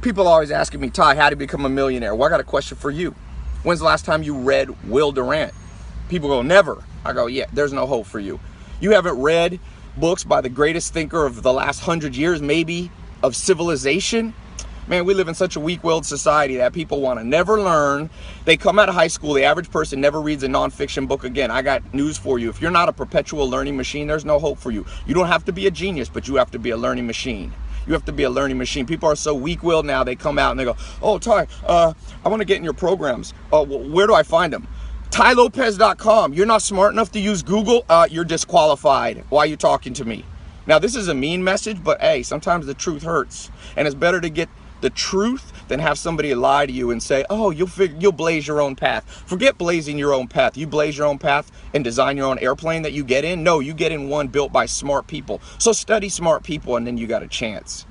People are always asking me, Ty, how to become a millionaire? Well, I got a question for you. When's the last time you read Will Durant? People go, never. I go, yeah, there's no hope for you. You haven't read books by the greatest thinker of the last 100 years, maybe, of civilization? Man, we live in such a weak-willed society that people want to never learn. They come out of high school, the average person never reads a nonfiction book again. I got news for you. If you're not a perpetual learning machine, there's no hope for you. You don't have to be a genius, but you have to be a learning machine. You have to be a learning machine. People are so weak-willed now, they come out and they go, oh, Ty, I want to get in your programs. Where do I find them? TyLopez.com. You're not smart enough to use Google? You're disqualified. Why are you talking to me? Now, this is a mean message, but hey, sometimes the truth hurts. And it's better to get the truth than have somebody lie to you and say, oh, you'll blaze your own path. Forget blazing your own path. You blaze your own path and design your own airplane that you get in? No, you get in one built by smart people. So study smart people and then you got a chance.